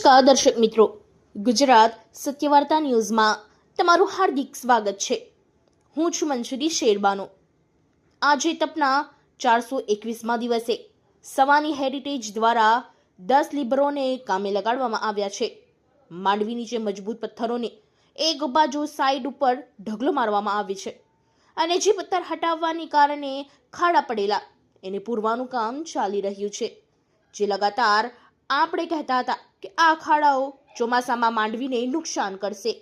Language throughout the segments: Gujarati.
નમસ્કાર દર્શક મિત્રો, ગુજરાત સત્યવાર્તા ન્યૂઝમાં તમારું હાર્દિક સ્વાગત છે। હું છું મંજરી શેરબાનો। આજે તપના 421માં દિવસે સવાની હેરિટેજ દ્વારા 10 લીબરોને કામે લગાડવામાં આવ્યા છે। માંડવી નીચે મજબૂત પથ્થરોને એક બાજુ સાઈડ ઉપર ઢગલો મારવામાં આવે છે અને જે પથ્થર હટાવવાને કારણે ખાડા પડેલા એને પૂરવાનું કામ ચાલી રહ્યું છે। જે લગાતાર આપણે કહેતા હતા કે આ ખાડાઓ ચોમાસામાં માંડવીને નુકસાન કરશે,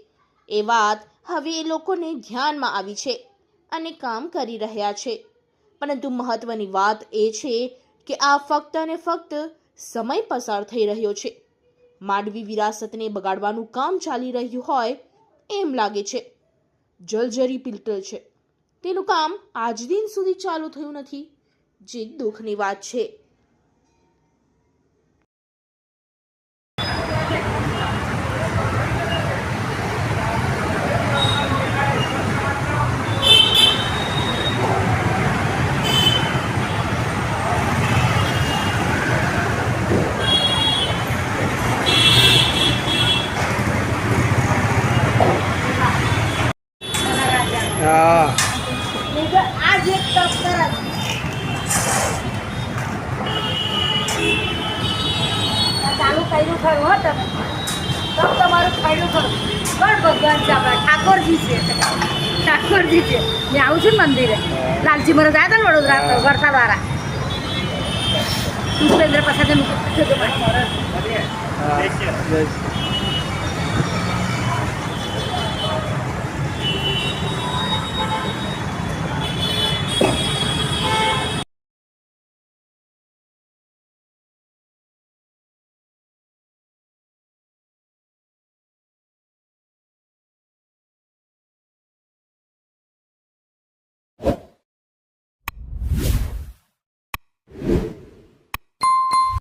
એ વાત હવે એ લોકોને ધ્યાનમાં આવી છે અને કામ કરી રહ્યા છે। પરંતુ મહત્વની વાત એ છે કે આ ફક્ત અને ફક્ત સમય પસાર થઈ રહ્યો છે। માંડવી વિરાસતને બગાડવાનું કામ ચાલી રહ્યું હોય એમ લાગે છે। જલજરી પિલ્ટર છે તેનું કામ આજ દિન સુધી ચાલુ થયું નથી, જે દુઃખની વાત છે। आज एक टप करा चालू કર્યું ખરું હો તમે તબ તમારું ફાયદો કરો કોણ ભગવાન છે આપણા ઠાકોરજી છે મેં આવું છું ને મંદિરે લાલજી મહારાજ આવ્યા હતા ને વડોદરા વરસાદવાળા પુષ્પેન્દ્ર પ્રસાદ